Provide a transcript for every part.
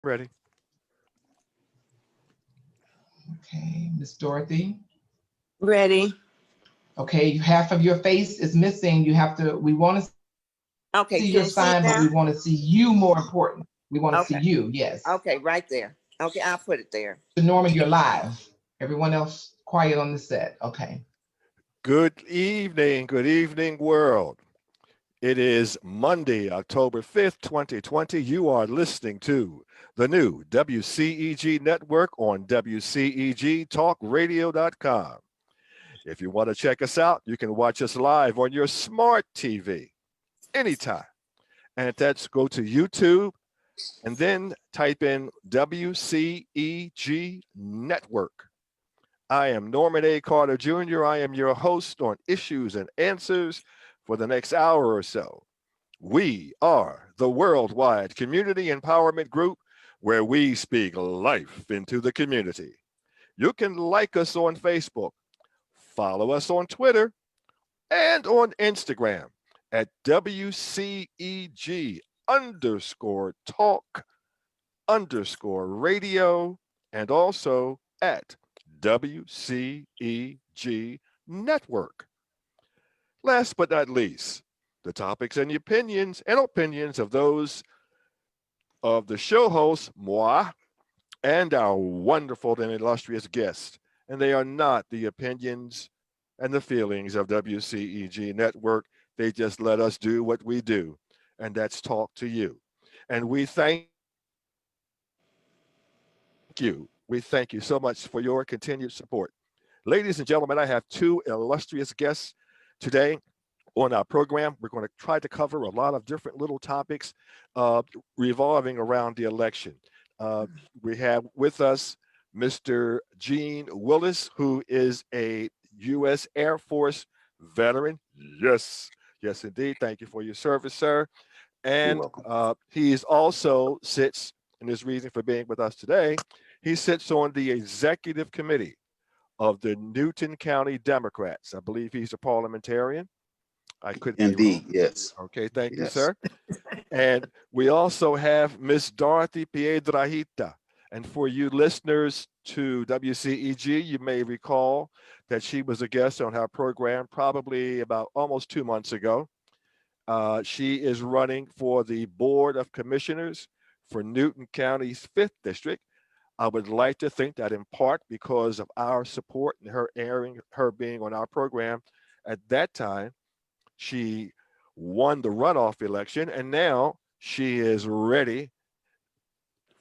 Ready. Okay, Miss Dorothy. Ready. Okay, half of your face is missing. We want to see your sign, but we want to Okay, see can you see it you now? more important. We want to see you, yes. Okay, right there. Okay, I'll put it there. Mr. Norman, you're live. Everyone else quiet on the set. Okay. Good evening, world. It is Monday, October 5th, 2020. You are listening to the new WCEG Network on WCEGTalkRadio.com. If you want to check us out, you can watch us live on your smart TV anytime. And that's go to YouTube and then type in WCEG Network. I am Norman A. Carter Jr. I am your host on Issues and Answers for the next hour or so. We are the worldwide community empowerment group where we speak life into the community. You can like us on Facebook, follow us on Twitter, and on Instagram at WCEG underscore talk underscore radio, and also at WCEG Network. Last but not least, the topics and opinions of those of the show hosts, moi, and our wonderful and illustrious guests. And they are not the opinions and the feelings of WCEG Network. They just let us do what we do, and that's talk to you. And we thank you. We thank you so much for your continued support. Ladies and gentlemen, I have two illustrious guests today on our program. We're going to try to cover a lot of different little topics revolving around the election. Uh, we have with us Mr. Gene Willis, who is a U.S. Air Force veteran. Yes, yes, indeed. Thank you for your service, sir. You're And welcome. he is also sits, and his reason for being with us today, he sits on the executive committee of the Newton County Democrats. I believe he's a parliamentarian. I could be wrong. Indeed, yes. Okay, thank you, Yes. sir. And we also have Miss Dorothy Piedrahita. And for you listeners to WCEG, you may recall that she was a guest on our program probably about almost 2 months ago. She is running for the Board of Commissioners for Newton County's 5th District. I would like to think that in part because of our support and her being on our program at that time, she won the runoff election, and now she is ready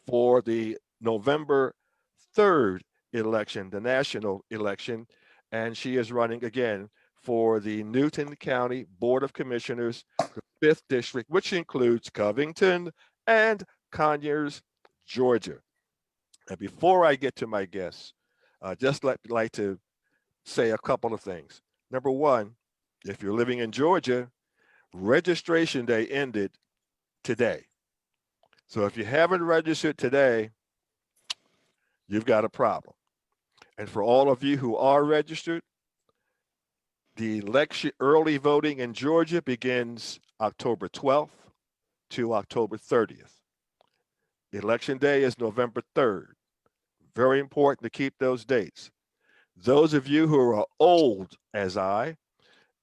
for the November 3rd election, the national election, and she is running again for the Newton County Board of Commissioners, the 5th District, which includes Covington and Conyers, Georgia. And before I get to my guests, like to say a couple of things. Number one, if you're living in Georgia, registration day ended today. So if you haven't registered today, you've got a problem. And for all of you who are registered, the election early voting in Georgia begins October 12th to October 30th. Election day is November 3rd. Very important to keep those dates. Those of you who are old as I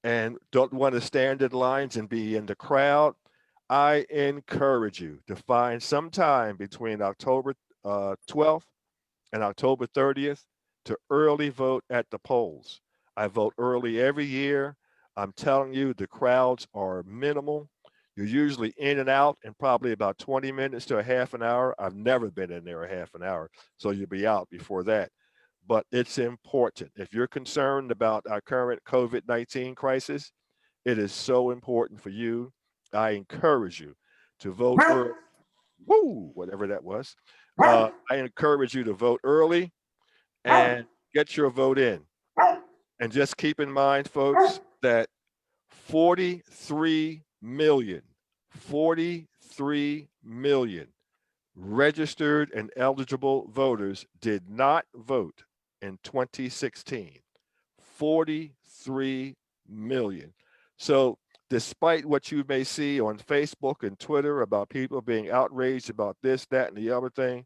and don't want to stand in lines and be in the crowd, I encourage you to find some time between October 12th and October 30th to early vote at the polls. I vote early every year. I'm telling you, the crowds are minimal. You're usually in and out in probably about 20 minutes to a half an hour. I've never been in there a half an hour, so you'll be out before that. But it's important. If you're concerned about our current COVID-19 crisis, it is so important for you. I encourage you to vote early. Woo, whatever that was. I encourage you to vote early and get your vote in. And just keep in mind, folks, that 43 million, 43 million registered and eligible voters did not vote in 2016. 43 million. So despite what you may see on Facebook and Twitter about people being outraged about this, that, and the other thing,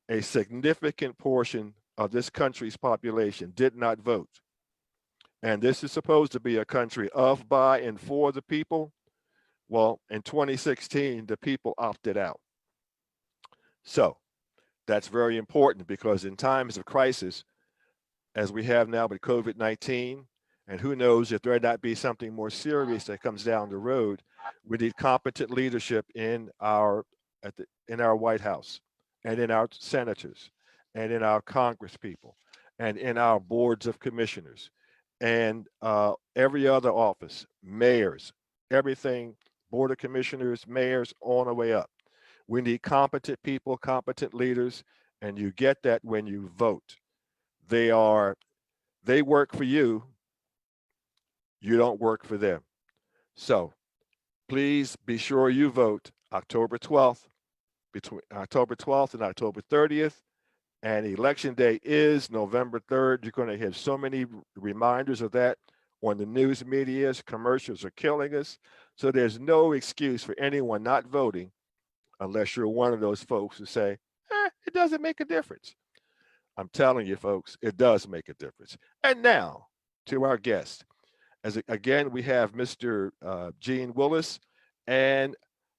a significant portion of this country's population did not vote. And this is supposed to be a country of, by, and for the people. Well, in 2016, the people opted out. So that's very important, because in times of crisis, as we have now with COVID-19, and who knows if there not be something more serious that comes down the road, we need competent leadership in our White House, and in our senators, and in our Congress people, and in our boards of commissioners, and every other office, mayors, everything, board of commissioners, mayors, on the way up. We need competent people, competent leaders, and you get that when you vote. They work for you. You don't work for them. So please be sure you vote October 12th, between October 12th and October 30th. And election day is November 3rd. You're going to have so many reminders of that on the news media. Commercials are killing us. So there's no excuse for anyone not voting, unless you're one of those folks who say, it doesn't make a difference. I'm telling you, folks, it does make a difference. And now to our guest. Again, we have Mr. Gene Willis and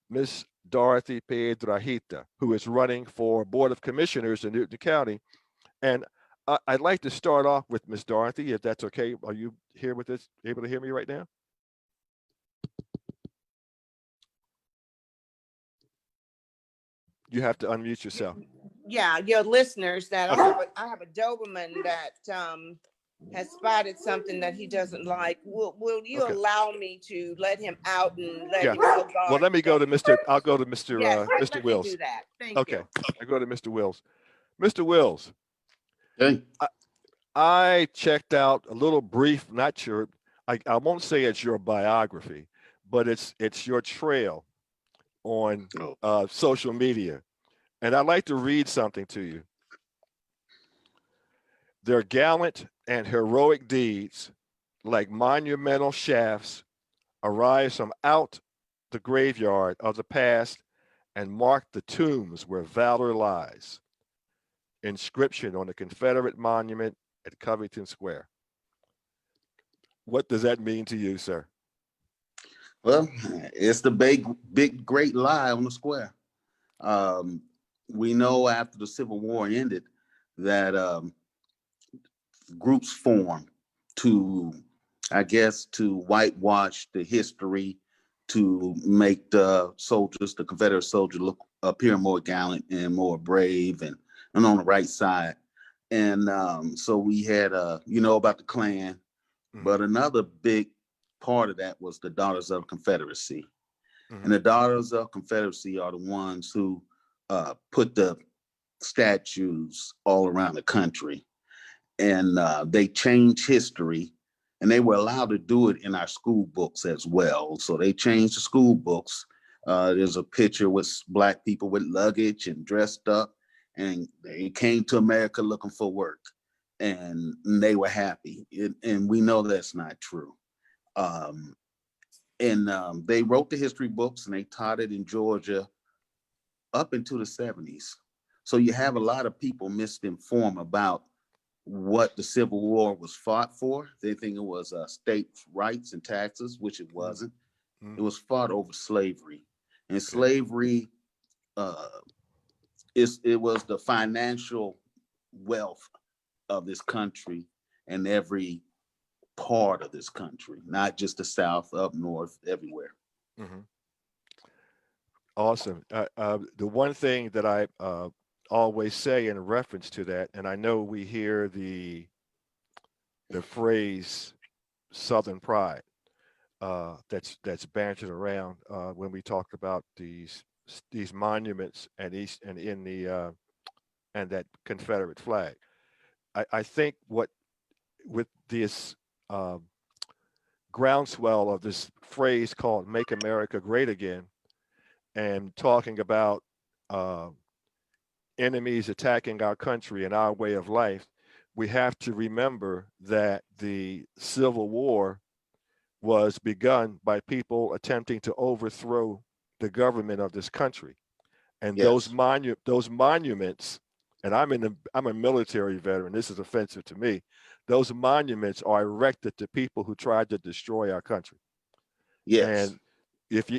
Miss Dorothy Piedrahita, who is running for Board of Commissioners in Newton County. And I'd like to start off with Miss Dorothy, if that's okay. Are you here with us, able to hear me right now? You have to unmute yourself. Yeah, your listeners that Okay. I have a Doberman that has spotted something that he doesn't like. Will you Okay. allow me to let him out and let Yeah. him go guard? Well, let me go to Mr. I'll go to Mr. Yes, Mr. let Wills. me do that. Thank Okay. you. I go to Mr. Wills. Mr. Wills. Hey. I checked out a little brief, not sure, I won't say it's your biography, but it's your trail on social media. And I'd like to read something to you. Their gallant and heroic deeds, like monumental shafts, arise from out the graveyard of the past and mark the tombs where valor lies. Inscription on the Confederate monument at Covington Square. What does that mean to you, sir? Well, it's the big, great lie on the square. We know after the Civil War ended that groups formed to, I guess, to whitewash the history, to make the soldiers, the Confederate soldiers, appear more gallant and more brave and on the right side. And so we had, about the Klan, but another big part of that was the Daughters of Confederacy. And the Daughters of Confederacy are the ones who put the statues all around the country. And they changed history, and they were allowed to do it in our school books as well. So they changed the school books. There's a picture with Black people with luggage and dressed up, and they came to America looking for work, and they were happy. And we know that's not true. They wrote the history books, and they taught it in Georgia up into the 70s. So you have a lot of people misinformed about what the Civil War was fought for. They think it was states' rights and taxes, which it wasn't. It was fought over slavery. And slavery, it was the financial wealth of this country and every part of this country, not just the South, up north, everywhere. Awesome. The one thing that I always say in reference to that, and I know we hear the phrase Southern pride that's bantered around when we talk about these monuments and and that Confederate flag. I think what with this groundswell of this phrase called "Make America Great Again," and talking about enemies attacking our country and our way of life, we have to remember that the Civil War was begun by people attempting to overthrow the government of this country. And those Yes. monuments, and I'm a military veteran, this is offensive to me. Those monuments are erected to people who tried to destroy our country. Yes. And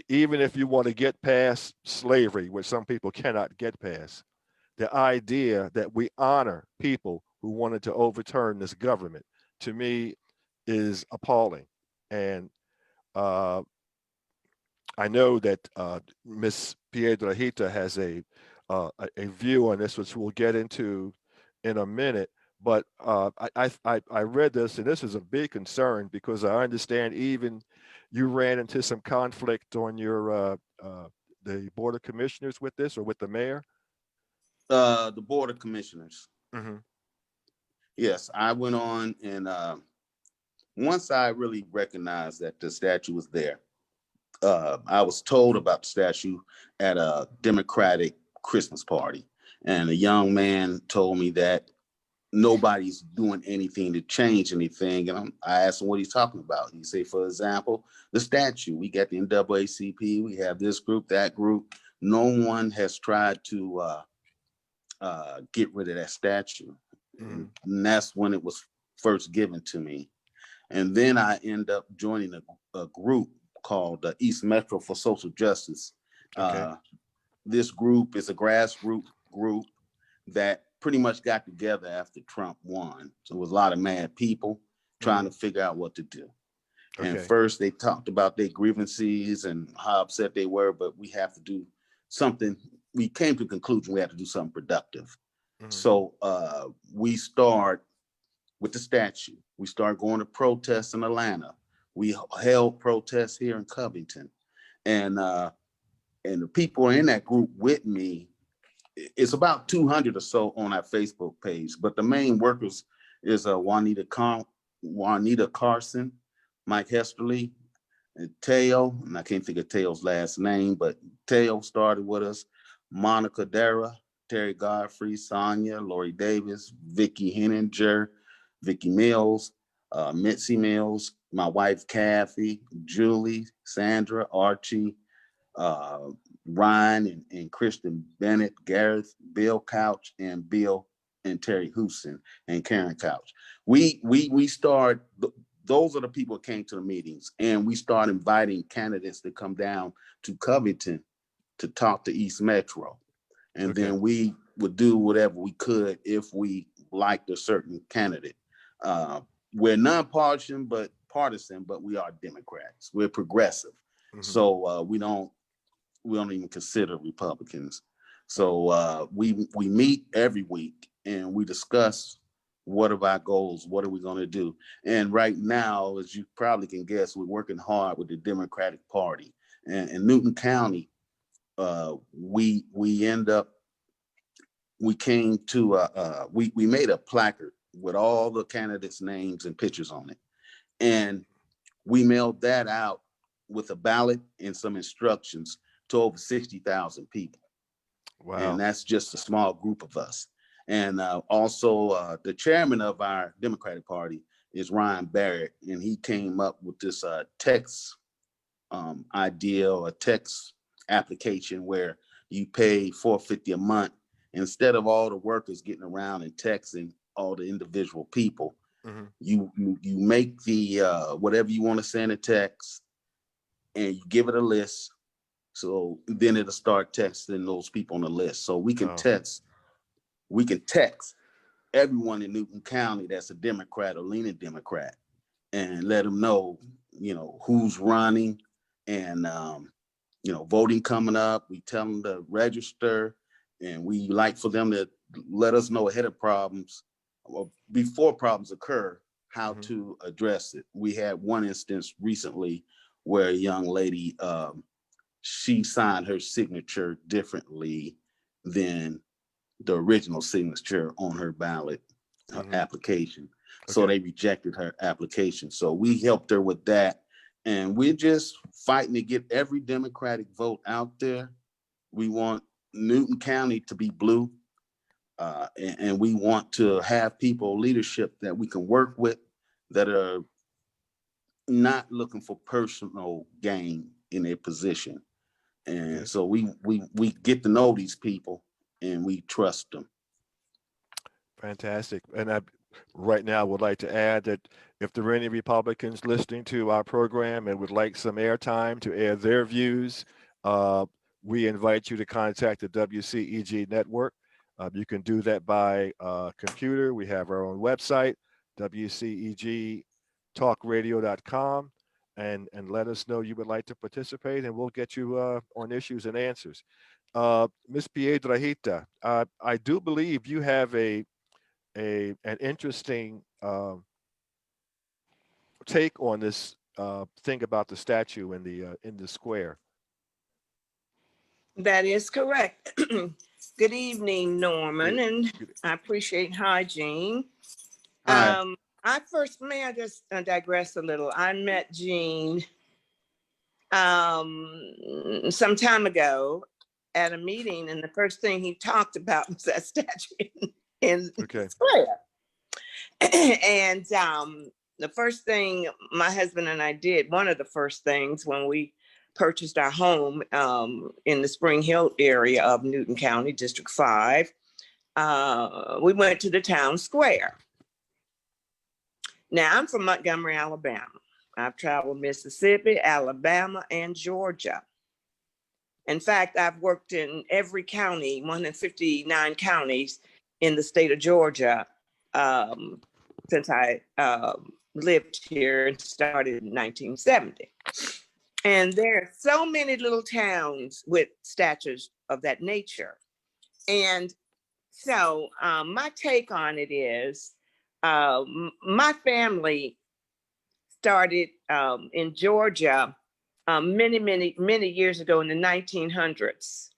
even if you want to get past slavery, which some people cannot get past, the idea that we honor people who wanted to overturn this government, to me, is appalling. And I know that Ms. Piedrahita has a view on this, which we'll get into in a minute. But I read this, and this is a big concern because I understand even you ran into some conflict on your the board of commissioners with this, or with the mayor. The board of commissioners. Mm-hmm. Yes, I went on, and once I really recognized that the statue was there, I was told about the statue at a Democratic Christmas party, and a young man told me that nobody's doing anything to change anything. And I asked him what he's talking about. He said, for example, the statue. We got the NAACP, we have this group, that group. No one has tried to get rid of that statue. Mm-hmm. And that's when it was first given to me. And then I end up joining a group called the East Metro for Social Justice. Okay. This group is a grassroots group that pretty much got together after Trump won. So it was a lot of mad people trying to figure out what to do. Okay. And first they talked about their grievances and how upset they were, but we have to do something. We came to the conclusion we have to do something productive. Mm-hmm. So we start with the statue. We start going to protests in Atlanta. We held protests here in Covington. And the people in that group with me, it's about 200 or so on our Facebook page, but the main workers is Juanita Carson, Mike Hesterly, and Teo, and I can't think of Teo's last name, but Teo started with us, Monica Dara, Terry Godfrey, Sonia, Lori Davis, Vicky Henninger, Vicky Mills, Mitzi Mills, my wife Kathy, Julie, Sandra, Archie, Ryan and Kristen Bennett, Gareth, Bill Couch, and Bill and Terry Houston and Karen Couch. We start. Those are the people that came to the meetings, and we start inviting candidates to come down to Covington to talk to East Metro, and then we would do whatever we could if we liked a certain candidate. We're nonpartisan, but we are Democrats. We're progressive, so we don't even consider Republicans. So we meet every week and we discuss what are our goals, what are we going to do. And right now, as you probably can guess, we're working hard with the Democratic Party. And in Newton County, we made a placard with all the candidates' names and pictures on it. And we mailed that out with a ballot and some instructions to over 60,000 people. Wow. And that's just a small group of us. And also the chairman of our Democratic Party is Ryan Barrett, and he came up with this text idea or text application where you pay $4.50 a month instead of all the workers getting around and texting all the individual people. You make the whatever you want to send a text, and you give it a list. So then it'll start texting those people on the list. So we can text everyone in Newton County that's a Democrat or leaning Democrat and let them know, who's running and, voting coming up. We tell them to register, and we like for them to let us know ahead of problems or before problems occur, how to address it. We had one instance recently where a young lady, she signed her signature differently than the original signature on her ballot, her application. So they rejected her application. So we helped her with that. And we're just fighting to get every Democratic vote out there. We want Newton County to be blue. And we want to have people, leadership that we can work with that are not looking for personal gain in their position. And Okay. so we get to know these people and we trust them. Fantastic. And I right now would like to add that if there are any Republicans listening to our program and would like some airtime to air their views, we invite you to contact the WCEG Network. You can do that by computer. We have our own website, WCEGtalkradio.com, and let us know you would like to participate, and we'll get you on issues and answers. Ms. Piedrahita, I do believe you have an interesting take on this thing about the statue in the square. That is correct. Good evening, Norman, and Good- I appreciate. Hi, Jean. Hi. May I just digress a little? I met Jean some time ago at a meeting, and the first thing he talked about was that statue in Okay. square. And the first thing my husband and I did, one of the first things when we purchased our home in the Spring Hill area of Newton County, District 5, we went to the town square. Now, I'm from Montgomery, Alabama. I've traveled Mississippi, Alabama, and Georgia. In fact, I've worked in every county, 159 counties in the state of Georgia since I lived here and started in 1970. And there are so many little towns with statues of that nature. And so my take on it is, my family started in Georgia many years ago in the 1900s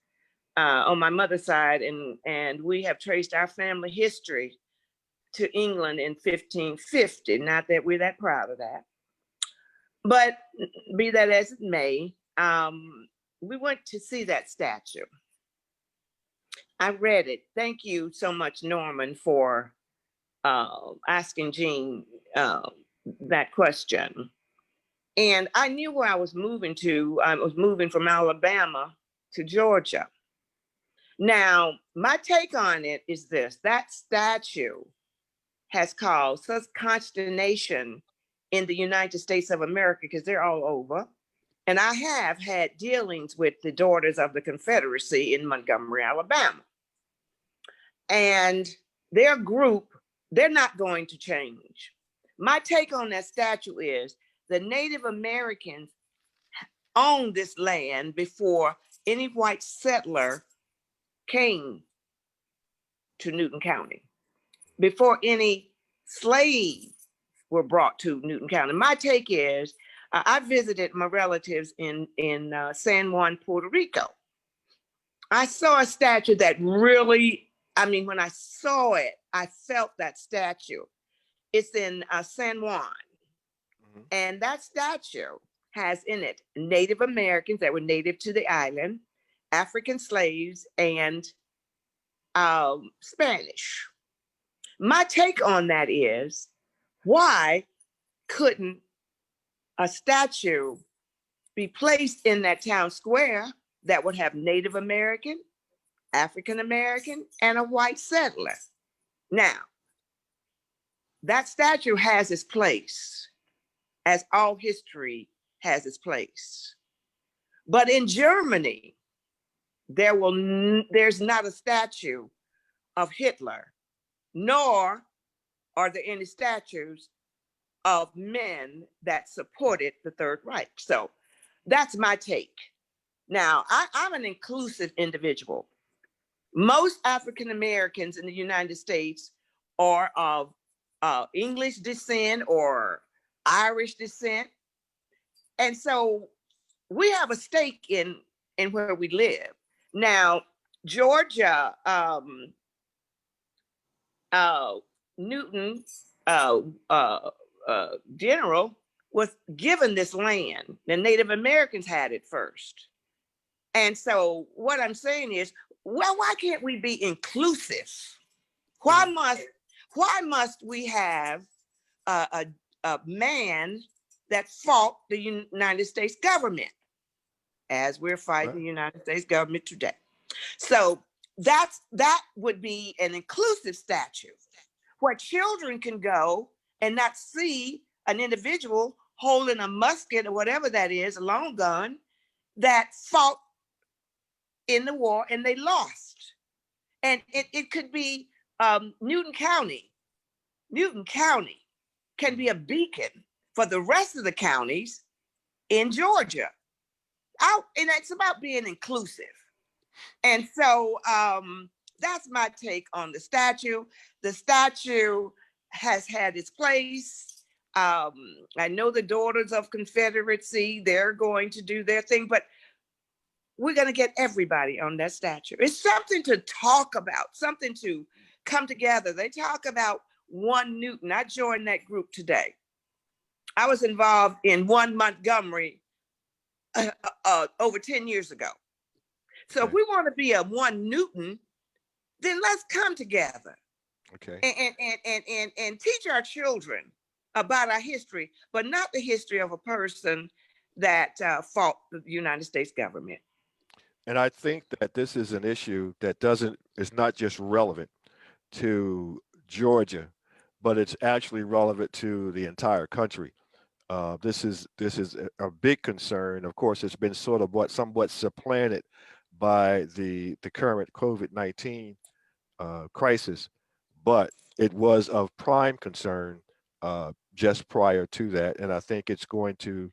on my mother's side, and we have traced our family history to England in 1550. Not that we're that proud of that, but be that as it may, we went to see that statue. I read it. Thank you so much, Norman, for asking Jean that question. And I knew where I was moving to. I was moving from Alabama to Georgia. Now, my take on it is this: that statue has caused such consternation in the United States of America because they're all over. And I have had dealings with the Daughters of the Confederacy in Montgomery, Alabama. And their group, they're not going to change. My take on that statue is the Native Americans owned this land before any white settler came to Newton County, before any slaves were brought to Newton County. My take is, I visited my relatives in San Juan, Puerto Rico. I saw a statue that really, I mean, when I saw it, I felt that statue. It's in San Juan. Mm-hmm. And that statue has in it Native Americans that were native to the island, African slaves, and Spanish. My take on that is, why couldn't a statue be placed in that town square that would have Native American, African American, and a white settler? Now, that statue has its place, as all history has its place. But in Germany, there's not a statue of Hitler, nor are there any statues of men that supported the Third Reich. So that's my take. Now, I'm an inclusive individual. Most African Americans in the United States are of English descent or Irish descent. And so we have a stake in where we live. Now, Georgia, Newton General was given this land. The Native Americans had it first. And so what I'm saying is, well, why can't we be inclusive? Why must we have a man that fought the United States government as we're fighting the United States government today. So that would be an inclusive statute where children can go and not see an individual holding a musket or whatever that is, a long gun, that fought in the war and they lost. And it could be Newton County. Newton County can be a beacon for the rest of the counties in Georgia. And it's about being inclusive. And so that's my take on the statue. The statue has had its place. I know the Daughters of Confederacy, they're going to do their thing, but we're going to get everybody on that statue. It's something to talk about, something to come together. They talk about One Newton. I joined that group today. I was involved in One Montgomery over 10 years ago. So if we want to be a One Newton, then let's come together. Okay. And teach our children about our history, but not the history of a person that fought the United States government. And I think that this is an issue that is not just relevant to Georgia, but it's actually relevant to the entire country. This is a big concern. Of course, it's been somewhat supplanted by the current COVID-19 crisis, but it was of prime concern just prior to that. And I think it's going to,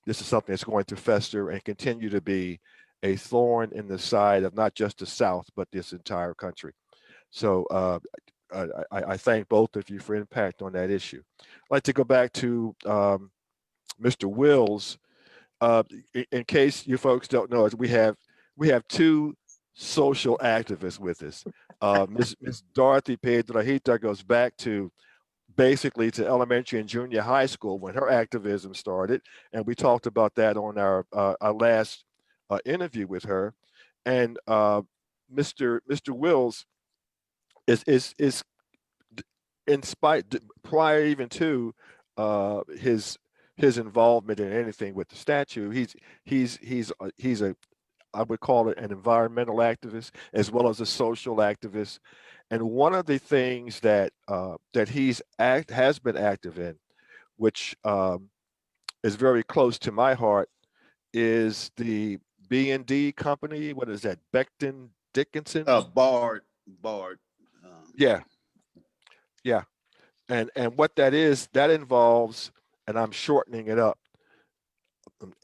this is something that's going to fester and continue to be a thorn in the side of not just the South, but this entire country. So I thank both of you for impact on that issue. I'd like to go back to Mr. Wills. In case you folks don't know, we have two social activists with us. Ms. Dorothy Piedrahita goes back to basically to elementary and junior high school when her activism started, and we talked about that on our last interview with her. And Mr. Wills is in spite prior even to his involvement in anything with the statue, he's a I would call it an environmental activist as well as a social activist. And one of the things that that has been active in, which is very close to my heart, is the B&D company. What is that? Becton Dickinson? Bard. Yeah. And what that is, that involves, and I'm shortening it up,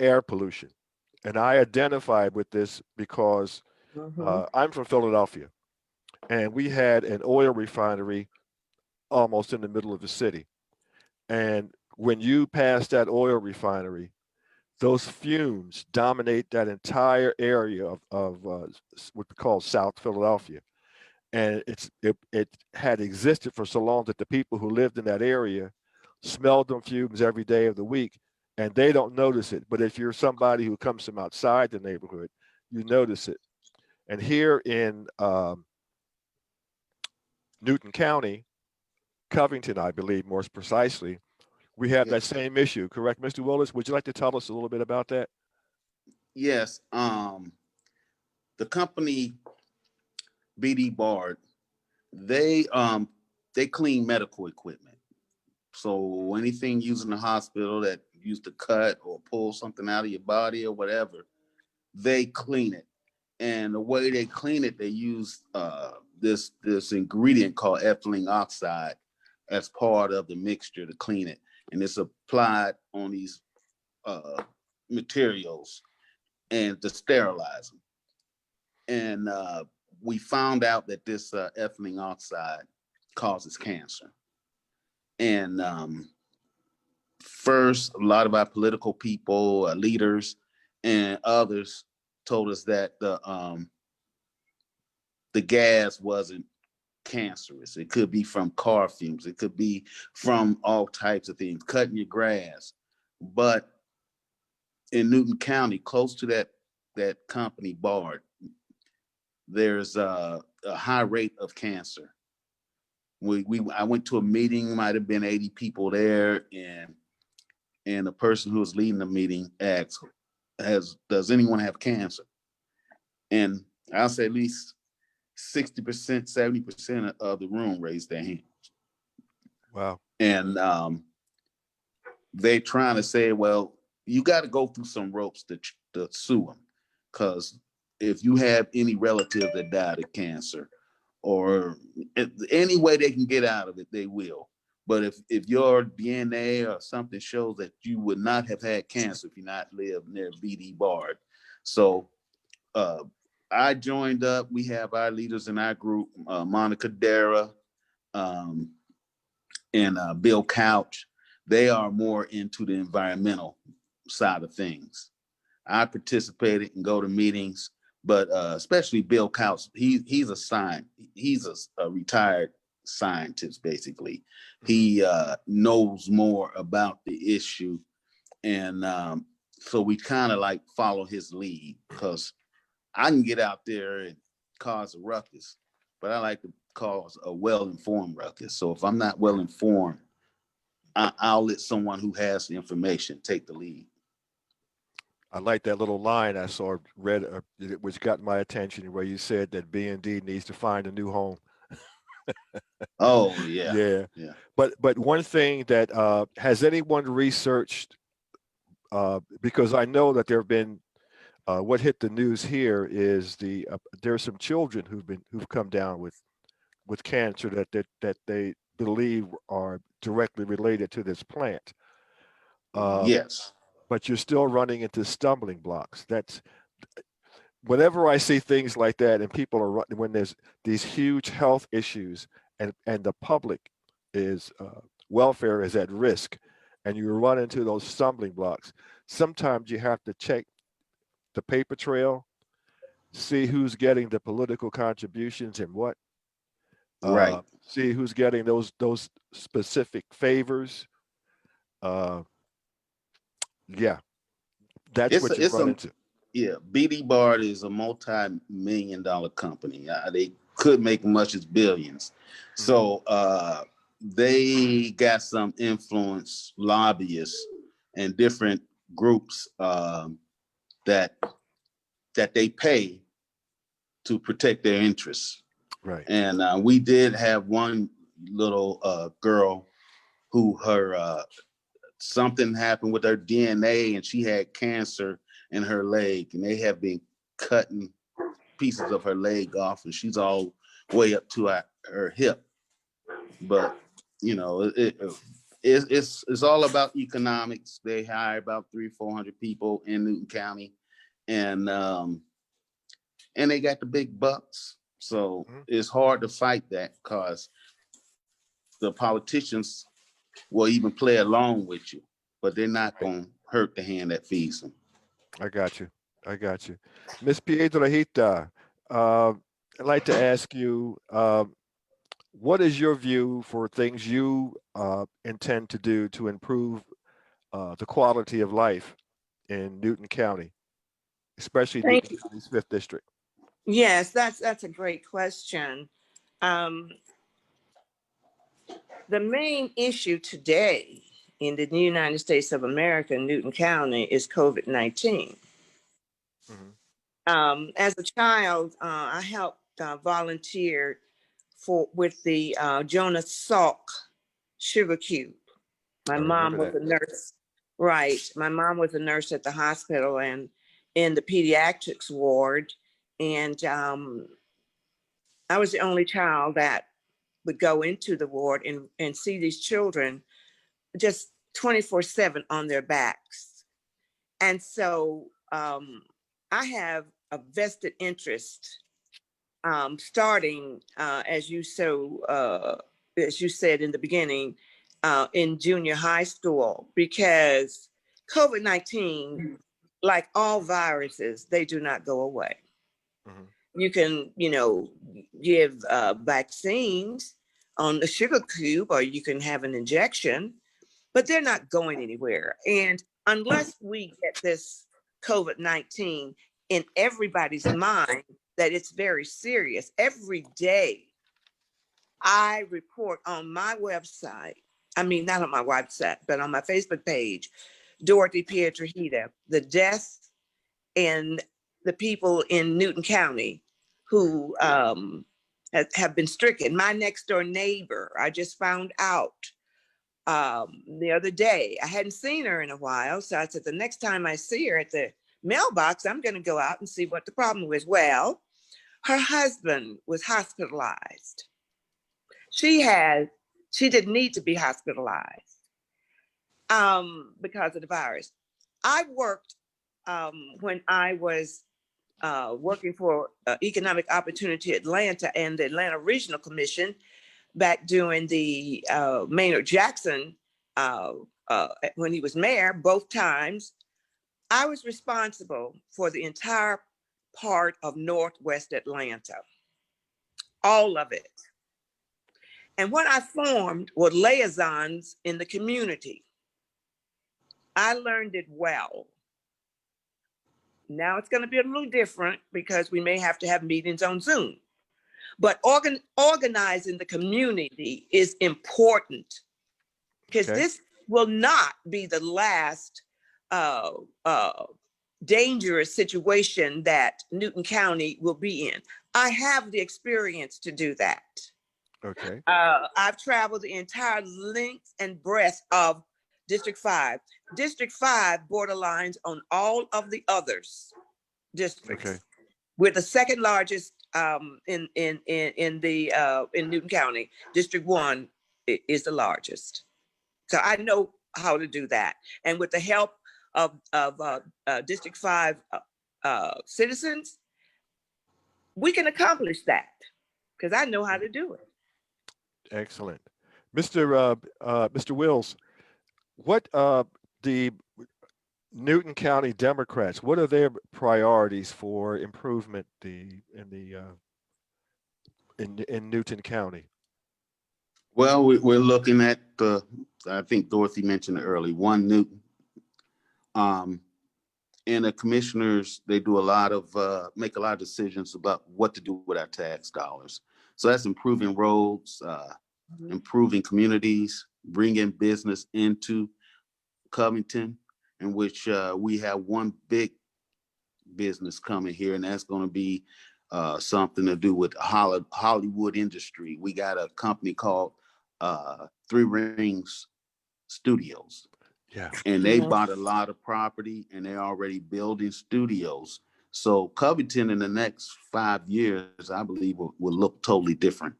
air pollution. And I identified with this because I'm from Philadelphia, and we had an oil refinery almost in the middle of the city. And when you pass that oil refinery, those fumes dominate that entire area of what we call South Philadelphia. And it had existed for so long that the people who lived in that area smelled them fumes every day of the week, and they don't notice it. But if you're somebody who comes from outside the neighborhood, you notice it. And here in Newton County, Covington, I believe, more precisely, we have that same issue, correct, Mr. Willis? Would you like to tell us a little bit about that? Yes. The company BD Bard, they clean medical equipment. So anything used in the hospital that used to cut or pull something out of your body or whatever, they clean it. And the way they clean it, they use this ingredient called ethylene oxide as part of the mixture to clean it. And it's applied on these materials and to sterilize them. And we found out that this ethylene oxide causes cancer. And first, a lot of our political people, leaders, and others told us that the gas wasn't cancerous. It could be from car fumes. It could be from all types of things, cutting your grass. But in Newton County, close to that company, Bard, there's a high rate of cancer. I went to a meeting, might have been 80 people there, and and the person who was leading the meeting asked, does anyone have cancer? And I'll say at least 60%, 70% of the room raised their hand. Wow. And they trying to say, well, you got to go through some ropes to sue them. Because if you have any relative that died of cancer, or any way they can get out of it, they will. But if your DNA or something shows that you would not have had cancer if you not lived near BD Bard. So I joined up. We have our leaders in our group, Monica Dara and Bill Couch. They are more into the environmental side of things. I participated and go to meetings, but especially Bill Couch, he's a retired scientist, basically. He knows more about the issue. And so we kind of like follow his lead, because I can get out there and cause a ruckus, but I like to cause a well-informed ruckus. So if I'm not well-informed, I'll let someone who has the information take the lead. I like that little line I saw read, which got my attention, where you said that B&D needs to find a new home. Oh yeah, Yeah. yeah. But one thing that has anyone researched? Because I know that there have been. What hit the news here is there are some children who've come down with cancer that they believe are directly related to this plant. Yes. But you're still running into stumbling blocks. That's whenever I see things like that, and people are running when there's these huge health issues, and the public is welfare is at risk, and you run into those stumbling blocks. Sometimes you have to check the paper trail, see who's getting the political contributions and what. Right. See who's getting those specific favors. Uh, yeah, that's what you run into. Yeah, BD Bard is a multi-million-dollar company. They could make much as billions. So they got some influence, lobbyists and different groups that they pay to protect their interests. Right. And we did have one little girl who something happened with her DNA and she had cancer in her leg, and they have been cutting pieces of her leg off, and she's all way up to her hip. But you know, it's all about economics. They hire about 300-400 people in Newton County, and they got the big bucks. So it's hard to fight that, because the politicians will even play along with you, but they're not going to hurt the hand that feeds them. I got you. Miss Piedrahita, I'd like to ask you, what is your view for things you intend to do to improve the quality of life in Newton County, especially Newton County's 5th District? Yes, that's a great question. The main issue today in the United States of America, Newton County, is COVID-19. As a child, I helped volunteer with the Jonas Salk sugar cube. My mom was a nurse. Right. My mom was a nurse at the hospital and in the pediatrics ward. And I was the only child that would go into the ward and see these children just 24/7 on their backs. And so I have a vested interest starting as you said in the beginning, in junior high school, because COVID-19, like all viruses, they do not go away. You can, give vaccines on the sugar cube, or you can have an injection, but they're not going anywhere. And unless we get this COVID-19 in everybody's mind that it's very serious, every day I report on my website I mean, not on my WhatsApp, but on my Facebook page, Dorothy Piedrahita, the death and the people in Newton County who have been stricken. My next door neighbor, I just found out the other day. I hadn't seen her in a while. So I said, the next time I see her at the mailbox, I'm going to go out and see what the problem was. Well, her husband was hospitalized. She didn't need to be hospitalized because of the virus. I worked when I was working for Economic Opportunity Atlanta and the Atlanta Regional Commission back during the Maynard Jackson, when he was mayor, both times. I was responsible for the entire part of Northwest Atlanta, all of it. And what I formed were liaisons in the community. I learned it well. Now it's going to be a little different because we may have to have meetings on Zoom. But organizing the community is important because this will not be the last dangerous situation that Newton County will be in. I have the experience to do that. Okay. I've traveled the entire length and breadth of District 5. District 5 borderlines on all of the others districts. Okay. We're the second largest in Newton County. District 1 is the largest. So I know how to do that. And with the help of District 5 citizens, we can accomplish that because I know how to do it. Excellent. Mr. Wills, what the Newton County Democrats, what are their priorities for improvement in Newton County? Well, we're looking at I think Dorothy mentioned it early, one Newton. And the commissioners, they do make a lot of decisions about what to do with our tax dollars. So that's improving roads, improving communities, bringing business into Covington, in which we have one big business coming here, and that's going to be something to do with Hollywood industry. We got a company called Three Rings Studios. Yeah. And they bought a lot of property and they're already building studios. So Covington in the next 5 years, I believe will look totally different.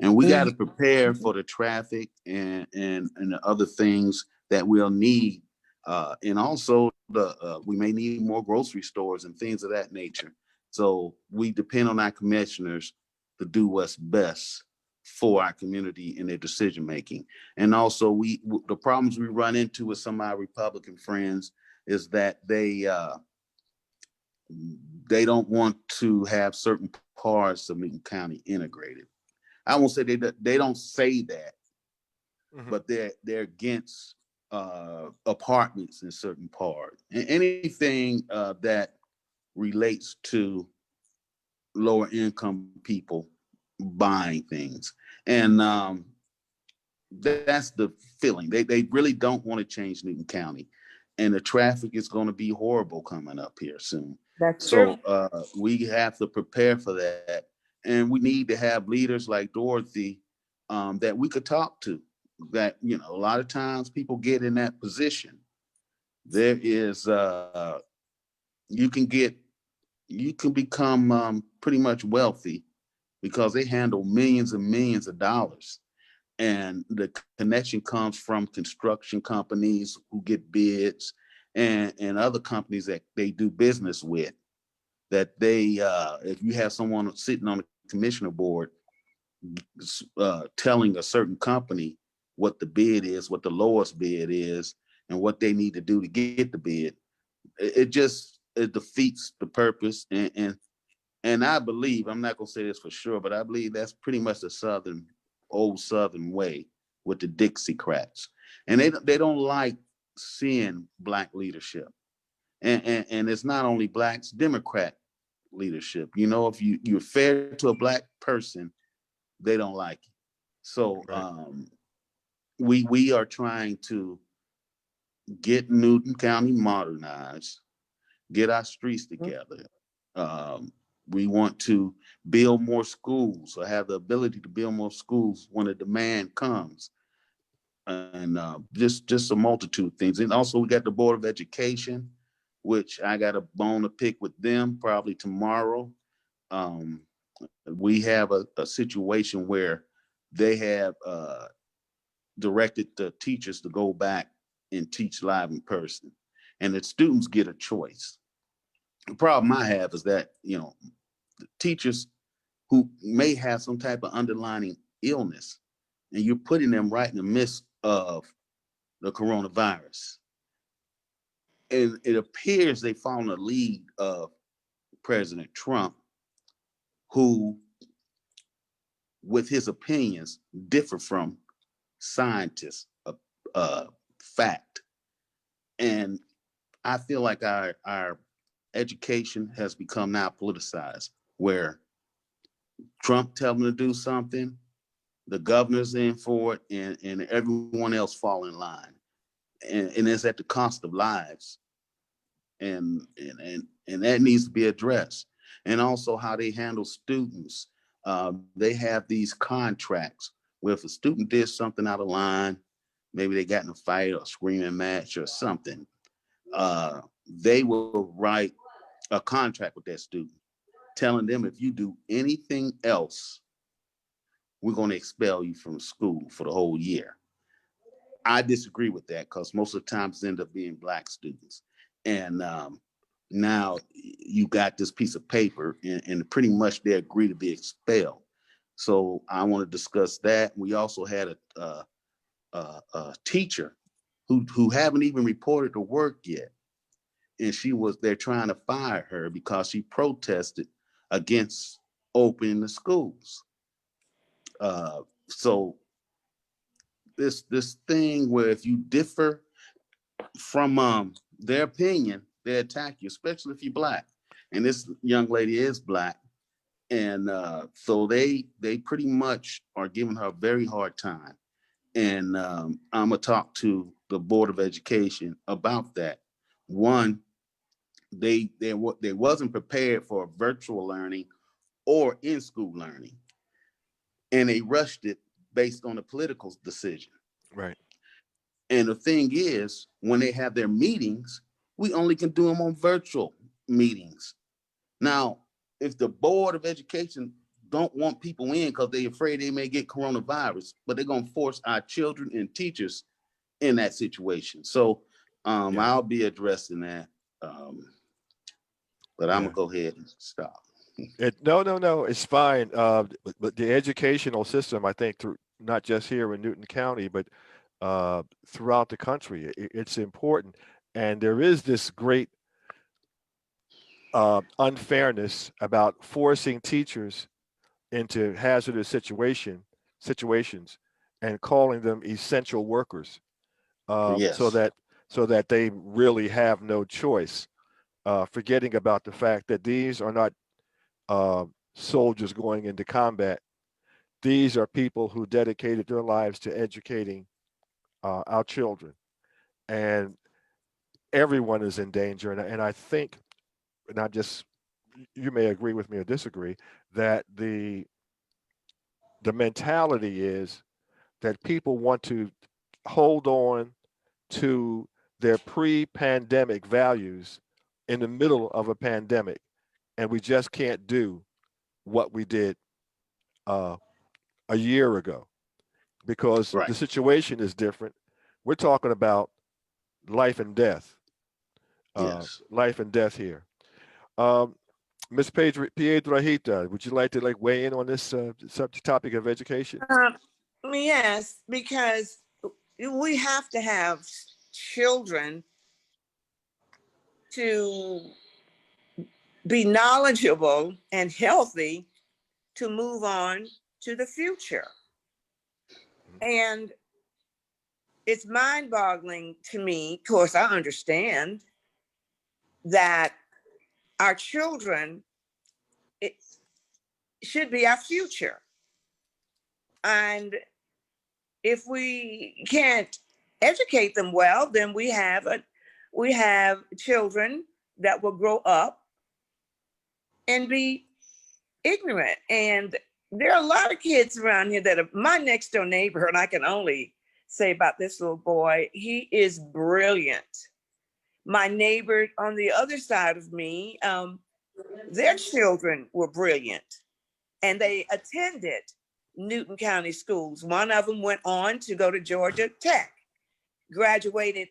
And we got to prepare for the traffic and the other things that we'll need. And also we may need more grocery stores and things of that nature. So we depend on our commissioners to do what's best for our community in their decision making. And also the problems we run into with some of our Republican friends is that they don't want to have certain parts of Newton County integrated. I won't say they don't say that, but they're against apartments in certain parts. And anything that relates to lower income people buying things. And that's the feeling. They really don't want to change Newton County. And the traffic is going to be horrible coming up here soon. That's true. So we have to prepare for that. And we need to have leaders like Dorothy that we could talk to. That, a lot of times people get in that position. There is, you can become pretty much wealthy because they handle millions and millions of dollars. And the connection comes from construction companies who get bids and other companies that they do business with. That they, if you have someone sitting on the commissioner board telling a certain company what the bid is, what the lowest bid is, and what they need to do to get the bid, it defeats the purpose. And I believe, I'm not going to say this for sure, but I believe that's pretty much the old Southern way with the Dixiecrats. And they don't like seeing Black leadership. And it's not only Blacks, Democrat leadership. If you're fair to a Black person, they don't like it. So, right. we are trying to get Newton County modernized, get our streets together. We want to build more schools, or have the ability to build more schools when the demand comes. And just a multitude of things. And also we got the Board of Education, which I got a bone to pick with them probably tomorrow. We have a situation where they have directed the teachers to go back and teach live in person, and the students get a choice. The problem I have is that, you know, the teachers who may have some type of underlying illness, and you're putting them right in the midst of the coronavirus. And it appears they follow the lead of President Trump, who, with his opinions, differ from scientists of fact. And I feel like our education has become now politicized, where Trump tells them to do something, the governor's in for it, and everyone else fall in line. And it's at the cost of lives. And that needs to be addressed. And also how they handle students. They have these contracts where if a student did something out of line, maybe they got in a fight or screaming match or something, they will write a contract with that student, telling them if you do anything else, we're going to expel you from school for the whole year. I disagree with that, because most of the times it end up being Black students. And now you got this piece of paper, and pretty much they agree to be expelled. So I want to discuss that. We also had a teacher who haven't even reported to work yet, and they're trying to fire her because she protested against opening the schools. So this thing where if you differ from their opinion, they attack you, especially if you're Black. And this young lady is Black. And so they pretty much are giving her a very hard time. And I'm gonna talk to the Board of Education about that. One, they wasn't prepared for virtual learning or in-school learning, and they rushed it based on a political decision. Right. And the thing is, when they have their meetings, we only can do them on virtual meetings. Now, if the Board of Education don't want people in because they're afraid they may get coronavirus, but they're going to force our children and teachers in that situation. So I'll be addressing that. But I'm going to go ahead and stop. No, it's fine. But the educational system, I think, through not just here in Newton County, but throughout the country, it's important. And there is this great unfairness about forcing teachers into hazardous situations and calling them essential workers, Yes. so that they really have no choice, forgetting about the fact that these are not soldiers going into combat. These are people who dedicated their lives to educating our children, and everyone is in danger. And I think, not just, you may agree with me or disagree, that the mentality is that people want to hold on to their pre-pandemic values in the middle of a pandemic, and we just can't do what we did a year ago because Right. the situation is different. We're talking about life and death. Yes. Life and death here. Ms. Piedrahita, would you like to weigh in on this subject topic of education? Yes, because we have to have children to be knowledgeable and healthy to move on to the future. And it's mind-boggling to me, of course, I understand that our children, it should be our future. And if we can't educate them well, then we have children that will grow up and be ignorant. And there are a lot of kids around here that are my next door neighbor, and I can only say about this little boy, he is brilliant. My neighbor on the other side of me, their children were brilliant, and they attended Newton County schools. One of them went on to go to Georgia Tech, graduated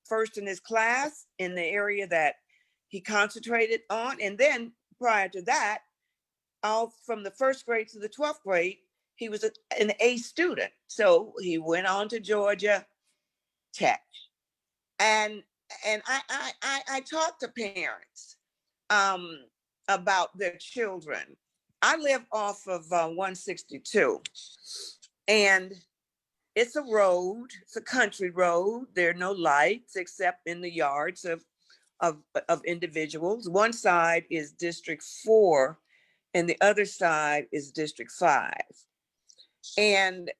first in his class in the area that he concentrated on. And then prior to that, all from the first grade to the 12th grade, he was an A student. So he went on to Georgia Tech. And I talk to parents about their children. I live off of 162, and it's a road. It's a country road. There are no lights except in the yards of individuals. One side is District 4, and the other side is District 5. And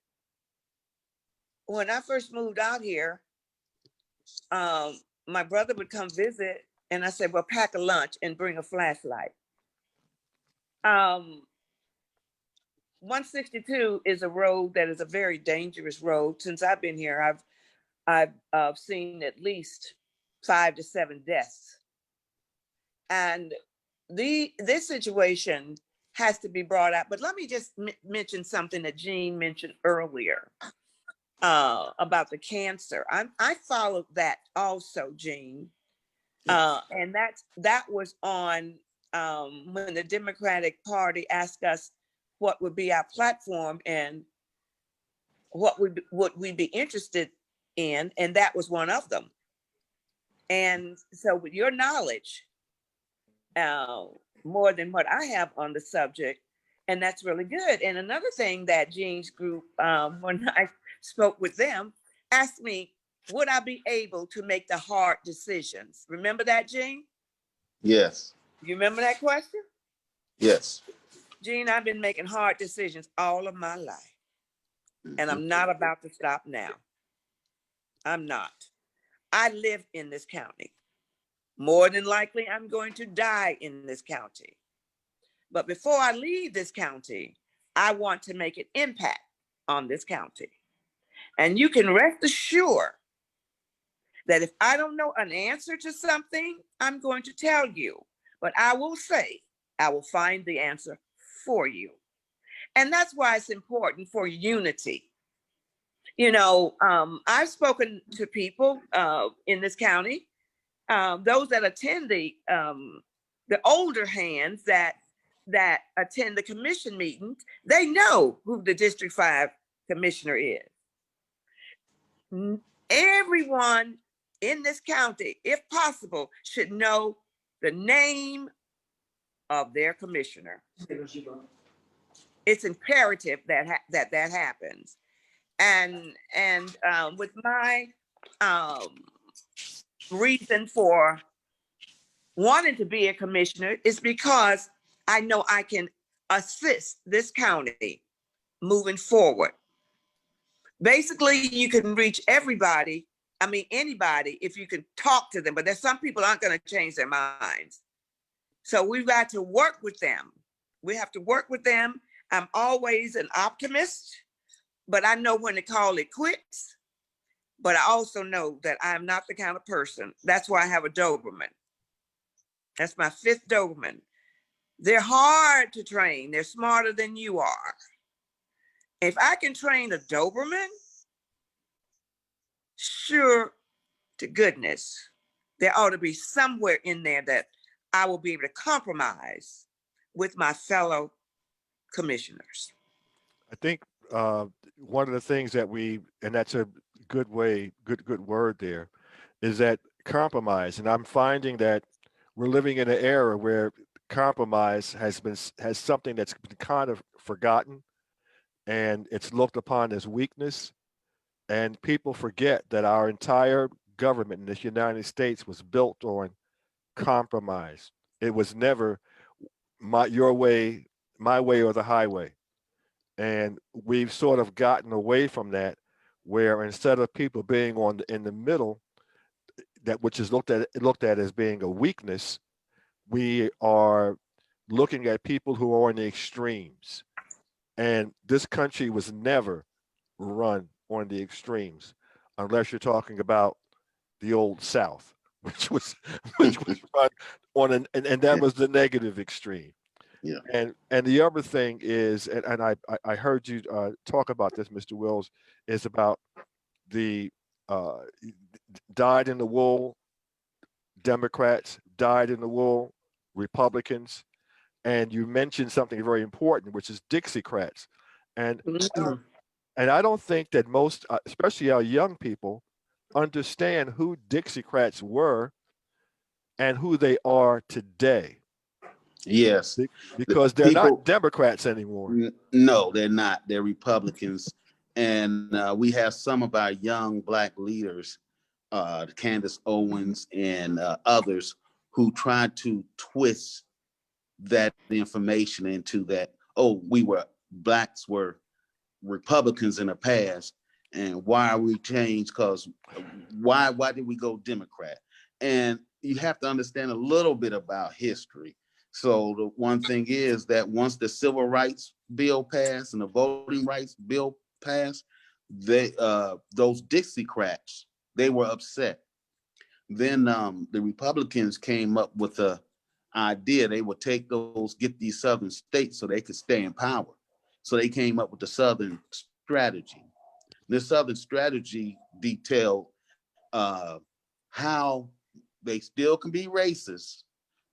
when I first moved out here, my brother would come visit, and I said, well, pack a lunch and bring a flashlight. 162 is a road that is a very dangerous road. Since I've been here, I've seen at least 5 to 7 deaths. And this situation has to be brought up. But let me just mention something that Jean mentioned earlier about the cancer. I followed that also, Jean. And that was on when the Democratic Party asked us what would be our platform and what would we be interested in, and that was one of them. And so with your knowledge, more than what I have on the subject, and that's really good. And another thing that Jean's group, when I spoke with them, asked me, would I be able to make the hard decisions? Remember that, Jean? Yes. You remember that question? Yes. Jean, I've been making hard decisions all of my life, and I'm not about to stop now. I'm not. I live in this county. More than likely, I'm going to die in this county. But before I leave this county, I want to make an impact on this county. And you can rest assured that if I don't know an answer to something, I'm going to tell you. But I will say, I will find the answer for you. And that's why it's important for unity. You know, I've spoken to people in this county, those that attend the older hands that attend the commission meetings. They know who the District 5 commissioner is. Everyone in this county, if possible, should know the name of their commissioner. It's imperative that that happens. And with my reason for wanting to be a commissioner is because I know I can assist this county moving forward. Basically, you can reach everybody, I mean, anybody, if you can talk to them, but there's some people aren't going to change their minds. So we've got to work with them. We have to work with them. I'm always an optimist, but I know when to call it quits. But I also know that I'm not the kind of person. That's why I have a Doberman. That's my 5th Doberman. They're hard to train. They're smarter than you are. If I can train a Doberman, sure to goodness, there ought to be somewhere in there that I will be able to compromise with my fellow commissioners. I think one of the things that and that's a good way, good word there, is that compromise. And I'm finding that we're living in an era where compromise has something that's been kind of forgotten, and it's looked upon as weakness. And people forget that our entire government in the United States was built on compromise. It was never your way, my way, or the highway. And we've sort of gotten away from that, where instead of people being in the middle, that which is looked at as being a weakness, we are looking at people who are in the extremes. And this country was never run on the extremes, unless you're talking about the old South, which was run on and that was the negative extreme. Yeah. And the other thing is, and I heard you talk about this, Mr. Wills, is about the uh, dyed in the wool Democrats, dyed in the wool Republicans, and you mentioned something very important, which is Dixiecrats, and Mhm. I don't think that most, especially our young people, understand who Dixiecrats were and who they are today, Yes. The because they're not people, Democrats anymore. no, they're not. They're Republicans. And we have some of our young Black leaders, Candace Owens and others, who tried to twist that information into that, oh, Blacks were Republicans in the past, and why are we changed? Because why did we go Democrat? And you have to understand a little bit about history. So the one thing is that once the Civil Rights Bill passed and the Voting Rights Bill passed, those Dixiecrats, they were upset. Then the Republicans came up with a idea they would get these southern states so they could stay in power. So they came up with the Southern strategy. The Southern strategy detailed how they still can be racist,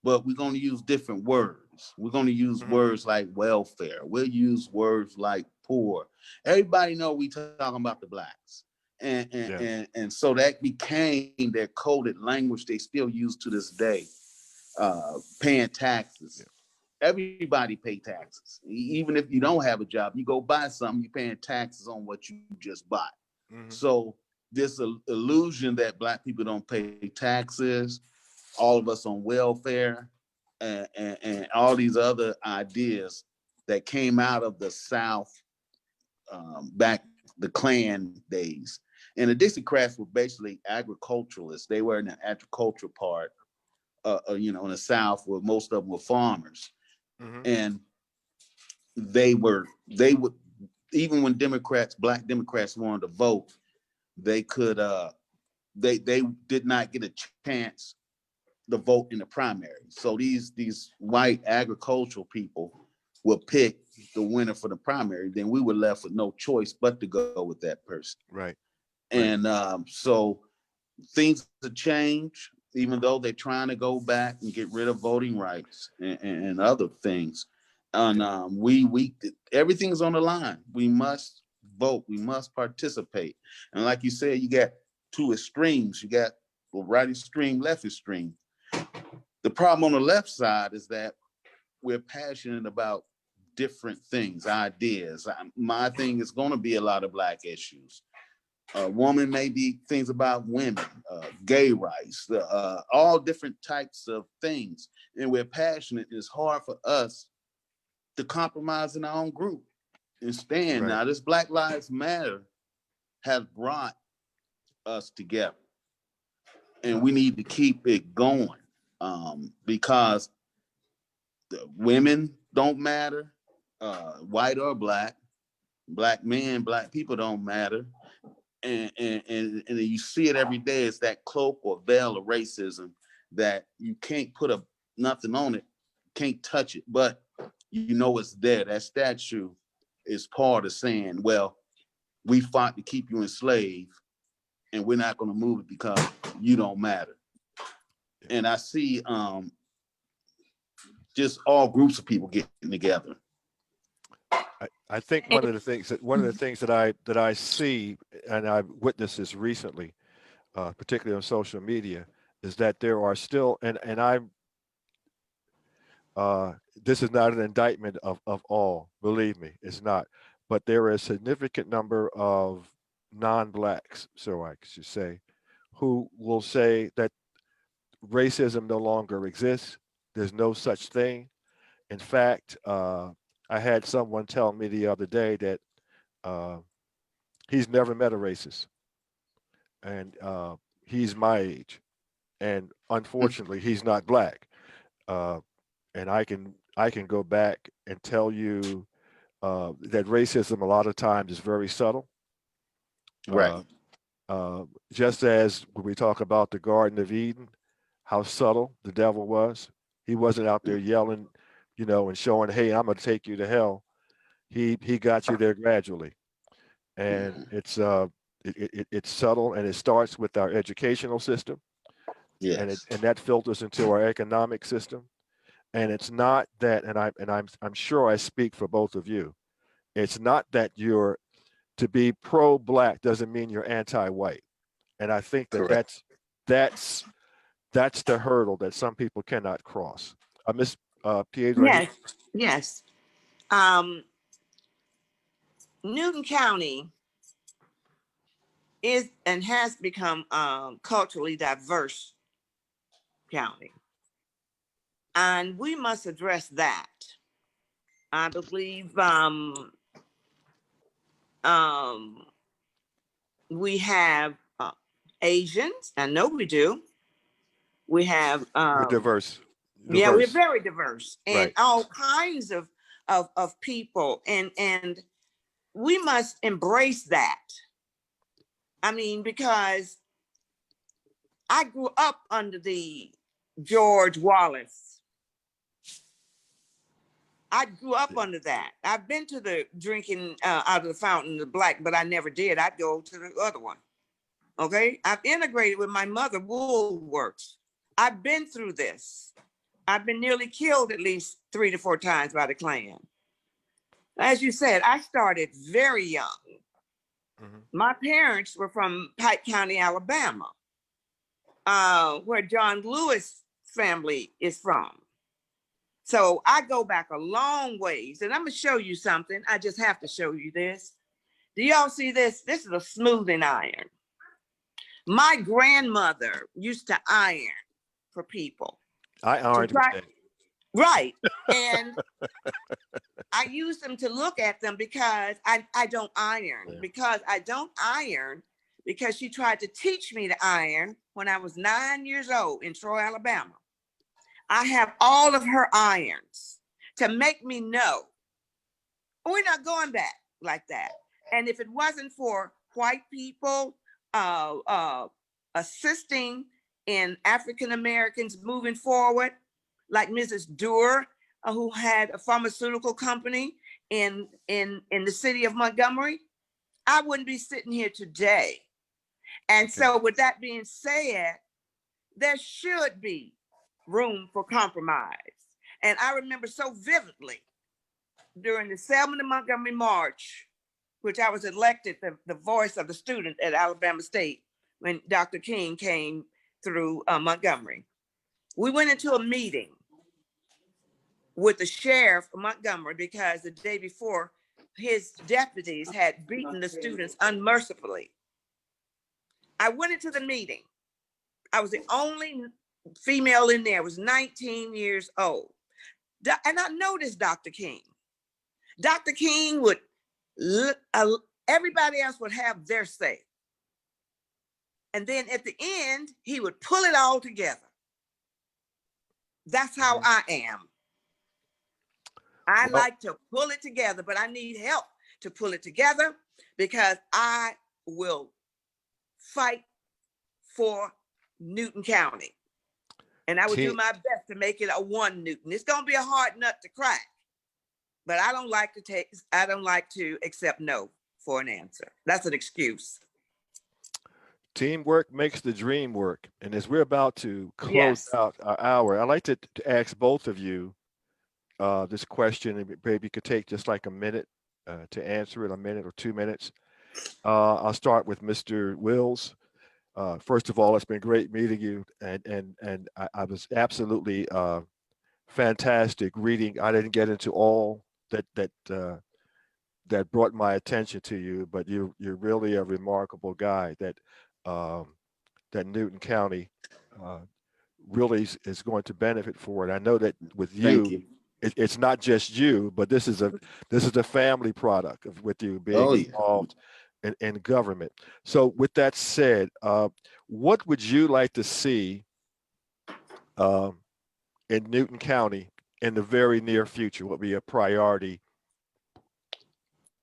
but we're going to use different words. We're going to use words like welfare. We'll use words like poor. Everybody know we talking about the Blacks. And so that became their coded language they still use to this day. Paying taxes. Yeah. Everybody pay taxes. Even if you don't have a job, you go buy something, you're paying taxes on what you just bought. So this illusion that Black people don't pay taxes, all of us on welfare, and all these other ideas that came out of the South back the Klan days. And the Dixiecrats were basically agriculturalists. They were in the agricultural part, in the South, where most of them were farmers. And they would, even when Black Democrats wanted to vote, they could, they did not get a chance to vote in the primary. So these white agricultural people would pick the winner for the primary. Then we were left with no choice but to go with that person. Right. And so things have changed, even though they're trying to go back and get rid of voting rights and other things. And we everything's on the line. We must vote. We must participate. And like you said, you got two extremes. You got the right extreme, left extreme. The problem on the left side is that we're passionate about different things, ideas. My thing is going to be a lot of Black issues. Woman may be things about women, gay rights, all different types of things. And we're passionate. It's hard for us to compromise in our own group and stand. Right. Now, this Black Lives Matter has brought us together. And we need to keep it going because the women don't matter, white or Black. Black men, Black people don't matter. And you see it every day. It's that cloak or veil of racism that you can't put nothing on it, can't touch it, but you know it's there. That statue is part of saying, well, we fought to keep you enslaved, and we're not going to move it because you don't matter. Yeah. And I see just all groups of people getting together. I think one of the things that I see, and I've witnessed this recently, particularly on social media, is that there are still, and I'm, this is not an indictment of all, believe me, it's not, but there are a significant number of non-Blacks, so I should say, who will say that racism no longer exists. There's no such thing. In fact, I I had someone tell me the other day that he's never met a racist, and he's my age, and unfortunately, he's not black. Uh, and I can go back and tell you that racism a lot of times is very subtle. Right. Uh, just as when we talk about the Garden of Eden, how subtle the devil was. He wasn't out there yelling, and showing, "Hey, I'm going to take you to hell." He got you there gradually, and it's subtle, and it starts with our educational system, and Yes. that filters into our economic system. And it's not that, and I'm sure I speak for both of you. It's not that you're to be pro-black doesn't mean you're anti-white. And I think that Correct. that's the hurdle that some people cannot cross. Miss Piedra. Yes, yes. Um, Newton County is and has become culturally diverse county, and we must address that. I believe we have Asians. I know we do. We have We're diverse. yeah, we're Diverse. very diverse, and Right. all kinds of people, and we must embrace that. I mean, because I grew up under the George Wallace. I grew up under that. I've been to the drinking out of the fountain, the black, but I never did. I'd go to the other one. Okay. I've integrated with my mother, Woolworths. I've been through this. I've been nearly killed at least 3 to 4 times by the Klan. As you said, I started very young. Mm-hmm. My parents were from Pike County, Alabama, where John Lewis family is from. So I go back a long ways, and I'm gonna show you something. I just have to show you this. Do y'all see this? This is a smoothing iron. My grandmother used to iron for people. I ironed today. Right. And I use them to look at them because I don't iron. Yeah. Because I don't iron, because she tried to teach me to iron when I was 9 years old in Troy, Alabama. I have all of her irons to make me know we're not going back like that. And if it wasn't for white people assisting in African Americans moving forward, like Mrs. Doerr, who had a pharmaceutical company in the city of Montgomery, I wouldn't be sitting here today. And so with that being said, there should be room for compromise. And I remember so vividly during the Selma to Montgomery March, which I was elected the voice of the student at Alabama State when Dr. King came through Montgomery. We went into a meeting with the sheriff of Montgomery because the day before his deputies had beaten the students unmercifully. I went into the meeting. I was the only female in there. I was 19 years old. And I noticed Dr. King. Dr. King would, everybody else would have their say. And then at the end, he would pull it all together. That's how I am. I like to pull it together, but I need help to pull it together because I will fight for Newton County. And I would do my best to make it a 1 Newton. It's going to be a hard nut to crack, but I don't like to accept no for an answer. That's an excuse. Teamwork makes the dream work. And as we're about to close out our hour, I'd like to ask both of you this question, and maybe you could take just like a minute to answer it, a minute or 2 minutes. I'll start with Mr. Wills. First of all, it's been great meeting you, and I was absolutely fantastic reading. I didn't get into all that brought my attention to you, but you're really a remarkable guy that Newton County really is going to benefit for it. I know that with Thank you. it's not just you, but this is a family product of with you being Oh, yeah. involved in government. So with that said, what would you like to see in Newton County in the very near future? What would be a priority?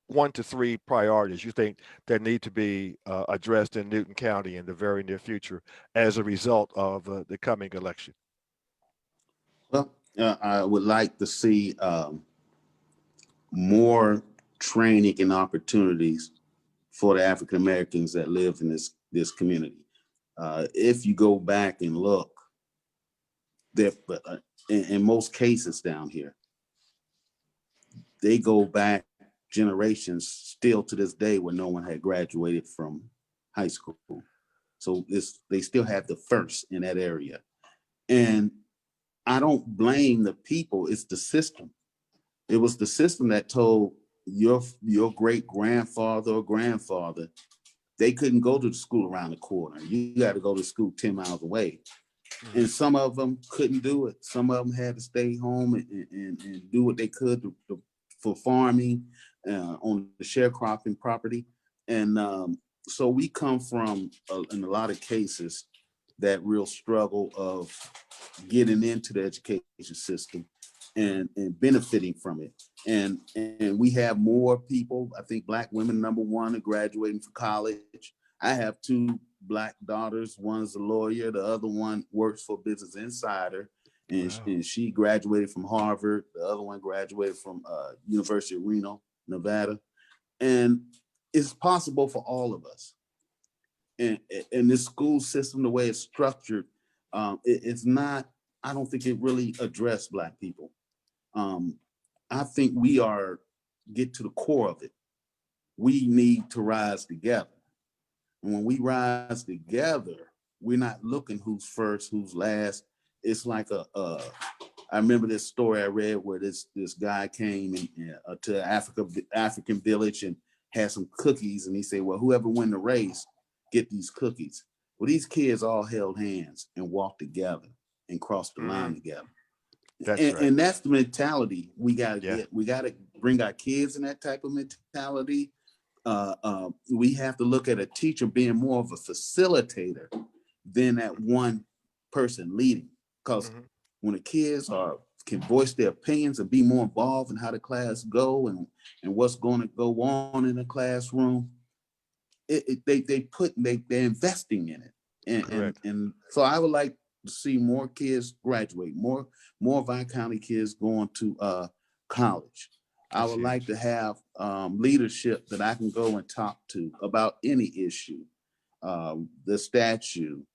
1 to 3 priorities you think that need to be addressed in Newton County in the very near future as a result of the coming election? Well, I would like to see more training and opportunities for the African Americans that live in this community. If you go back and look, there, in most cases down here, they go back generations still to this day where no one had graduated from high school. So they still have the first in that area. And I don't blame the people, it's the system. It was the system that told your great grandfather or grandfather they couldn't go to the school around the corner. You got to go to school 10 miles away. And some of them couldn't do it. Some of them had to stay home and do what they could for farming on the sharecropping property. And so we come from, in a lot of cases, that real struggle of getting into the education system and benefiting from it. And we have more people. I think Black women, number one, are graduating from college. I have 2 Black daughters. One's a lawyer. The other one works for Business Insider. And, Wow. and she graduated from Harvard. The other one graduated from University of Reno, Nevada. And it's possible for all of us. And this school system, the way it's structured, it's not, I don't think it really addressed Black people. I think we get to the core of it. We need to rise together. And when we rise together, we're not looking who's first, who's last. It's like I remember this story I read where this guy came to African village and had some cookies, and he said, well, whoever win the race, get these cookies. Well, these kids all held hands and walked together and crossed the line together. That's right. And that's the mentality we gotta Yeah. get. We gotta bring our kids in that type of mentality. We have to look at a teacher being more of a facilitator than that one person leading. Because when the kids can voice their opinions and be more involved in how the class go and what's going to go on in the classroom, they're investing in it. And so I would like to see more kids graduate, more of our county kids going to college. I would like to have leadership that I can go and talk to about any issue, the statute,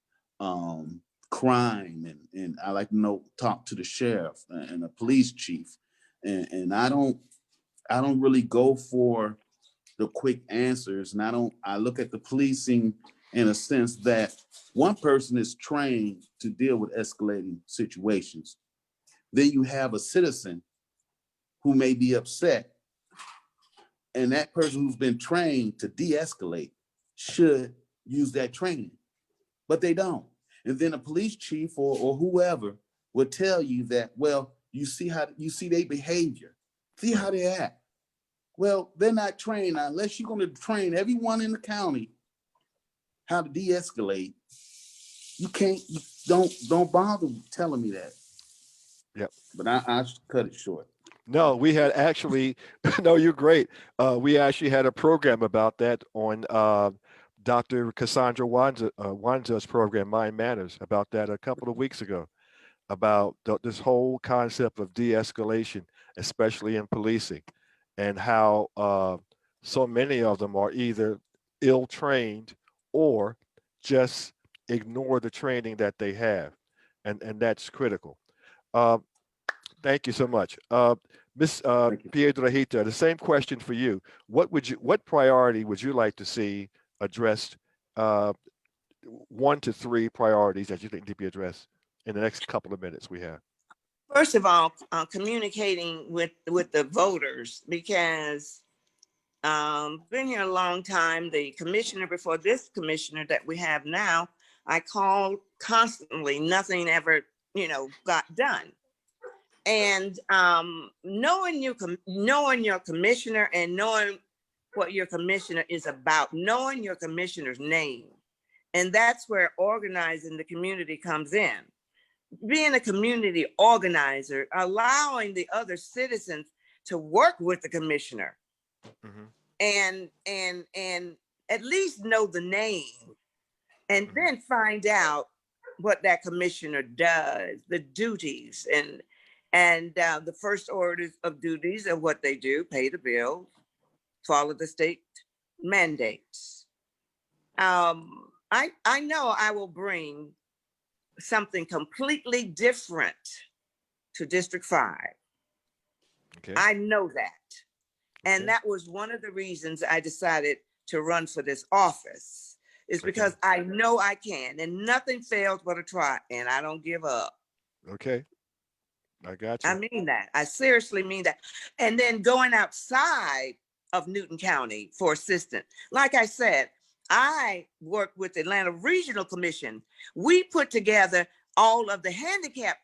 crime, and I like to talk to the sheriff and the police chief. And I don't really go for the quick answers. And I look at the policing in a sense that one person is trained to deal with escalating situations. Then you have a citizen who may be upset, and that person who's been trained to de-escalate should use that training, but they don't. And then a police chief or whoever will tell you that, well, you see their behavior, see how they act. Well, they're not trained. Now, unless you're going to train everyone in the county how to de-escalate, don't bother telling me that. Yep. But I cut it short. No, we had actually, no, you're great. We actually had a program about that on Dr. Cassandra Wanza's program, Mind Manners, about that a couple of weeks ago, about this whole concept of de-escalation, especially in policing, and how so many of them are either ill-trained or just ignore the training that they have. And that's critical. Thank you so much. Ms. Piedrahita, the same question for you. What priority would you like to see addressed, 1 to 3 priorities that you think need to be addressed in the next couple of minutes we have? First of all, communicating with the voters, because been here a long time. The commissioner before this commissioner that we have now, I called constantly, nothing ever, got done. And knowing your commissioner and knowing what your commissioner is about, knowing your commissioner's name. And that's where organizing the community comes in. Being a community organizer, allowing the other citizens to work with the commissioner and at least know the name, and then find out what that commissioner does, the duties, and the first orders of duties of what they do: pay the bills, follow the state mandates. I know I will bring something completely different to District 5. Okay. I know that. Okay. And that was one of the reasons I decided to run for this office, is because I know I can, and nothing fails but a try, and I don't give up. Okay. I got you. I mean that. I seriously mean that. And then going outside of Newton County for assistance. Like I said, I worked with the Atlanta Regional Commission. We put together all of the handicap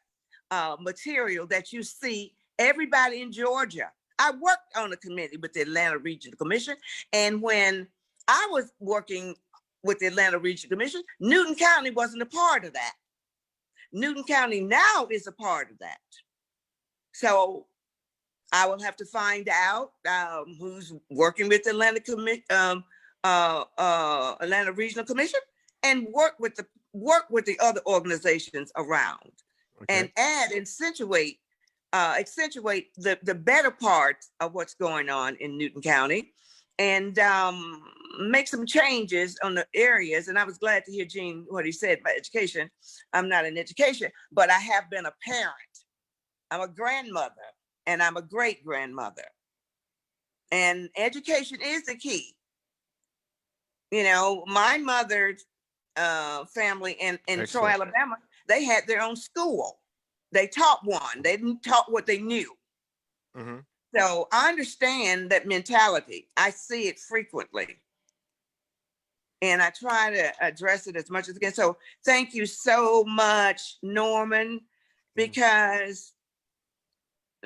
material that you see everybody in Georgia. I worked on a committee with the Atlanta Regional Commission. And when I was working with the Atlanta Regional Commission, Newton County wasn't a part of that. Newton County now is a part of that. So I will have to find out who's working with the Atlanta Regional Commission, and work with the other organizations around, and add and accentuate the better parts of what's going on in Newton County, and make some changes on the areas. And I was glad to hear Gene what he said about education. I'm not in education, but I have been a parent. I'm a grandmother, and I'm a great grandmother. And education is the key. You know, my mother's family in Troy, Alabama, they had their own school. They taught one. They didn't taught what they knew. So I understand that mentality. I see it frequently. And I try to address it as much as I can. So thank you so much, Norman, because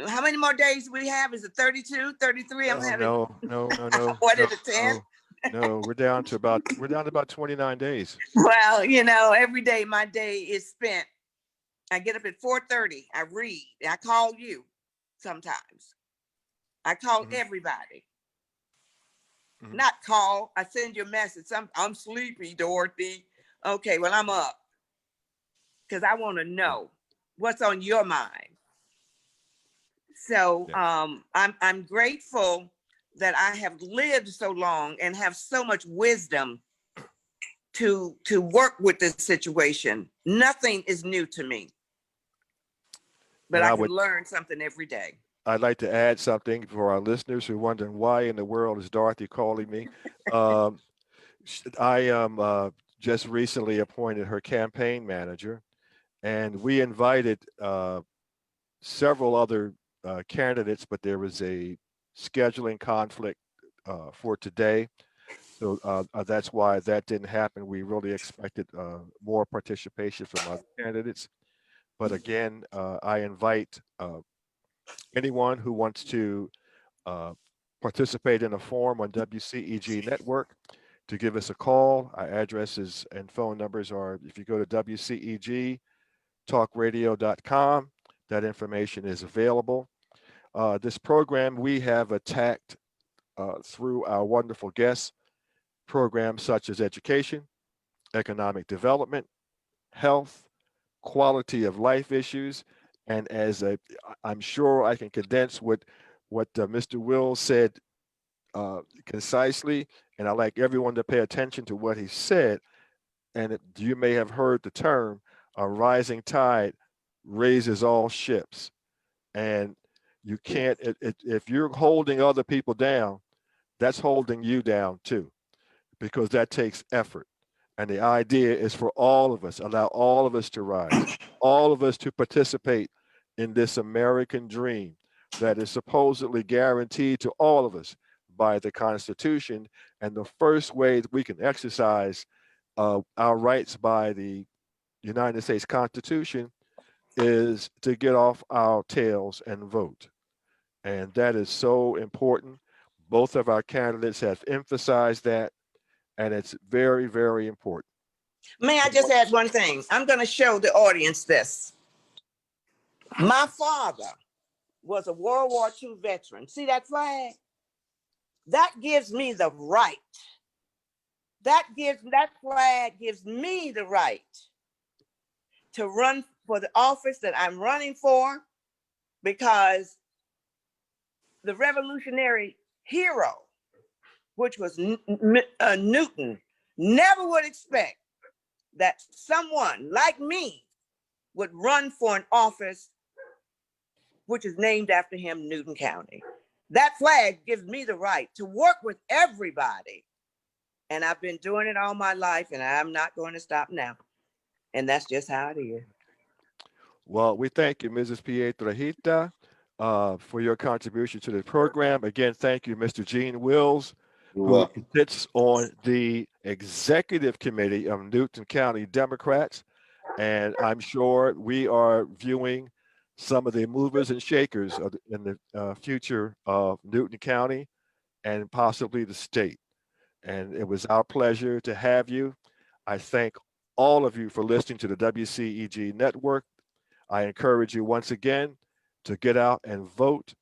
how many more days do we have? Is it 32, 33? I'm having no. what is it, 10? No, we're down to about 29 days. Well, you know, every day my day is spent. I get up at 4:30. I read. I call you sometimes. I call everybody. Not call. I send you a message. I'm sleepy, Dorothy. Okay, well, I'm up because I want to know what's on your mind. So I'm grateful that I have lived so long and have so much wisdom to work with this situation. Nothing is new to me, but I can learn something every day. I'd like to add something for our listeners who are wondering why in the world is Dorothy calling me. I am just recently appointed her campaign manager, and we invited several other candidates, but there was a scheduling conflict for today. So that's why that didn't happen. We really expected more participation from other candidates. But again, I invite anyone who wants to participate in a forum on WCEG Network to give us a call. Our addresses and phone numbers are, if you go to WCEGtalkradio.com, that information is available. This program we have attacked through our wonderful guests, programs such as education, economic development, health, quality of life issues, and I'm sure I can condense what Mr. Wills said concisely, and I'd like everyone to pay attention to what he said. And you may have heard the term, a rising tide raises all ships. And you can't, if you're holding other people down, that's holding you down too, because that takes effort. And the idea is for all of us, allow all of us to rise, all of us to participate in this American dream that is supposedly guaranteed to all of us by the Constitution. And the first way that we can exercise our rights by the United States Constitution is to get off our tails and vote. And that is so important. Both of our candidates have emphasized that, and it's very, very important. May I just add one thing? I'm going to show the audience this. My father was a World War II veteran. See that flag? That gives me the right. That flag gives me the right to run for the office that I'm running for, because the revolutionary hero, which was Newton, never would expect that someone like me would run for an office which is named after him, Newton County. That flag gives me the right to work with everybody. And I've been doing it all my life, and I'm not going to stop now. And that's just how it is. Well, we thank you, Mrs. Piedrahita, for your contribution to the program. Again, thank you, Mr. Gene Wills, You're who welcome. sits on the executive committee of Newton County Democrats. And I'm sure we are viewing some of the movers and shakers in the future of Newton County and possibly the state. And it was our pleasure to have you. I thank all of you for listening to the WCEG Network. I encourage you once again to get out and vote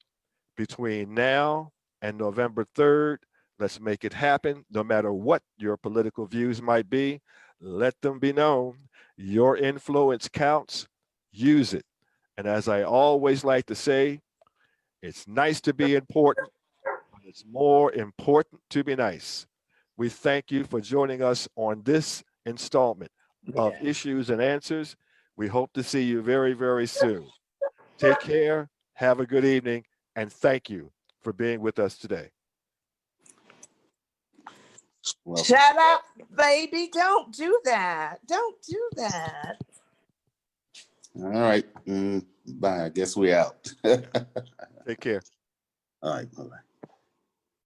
between now and November 3rd. Let's make it happen, no matter what your political views might be. Let them be known. Your influence counts. Use it. And as I always like to say, it's nice to be important, but it's more important to be nice. We thank you for joining us on this installment of Issues and Answers. We hope to see you very, very soon. Take care, have a good evening, and thank you for being with us today. Well, Shut up, baby. Don't do that. Don't do that. all right. Bye. I guess we're out. Take care. All right. Bye-bye.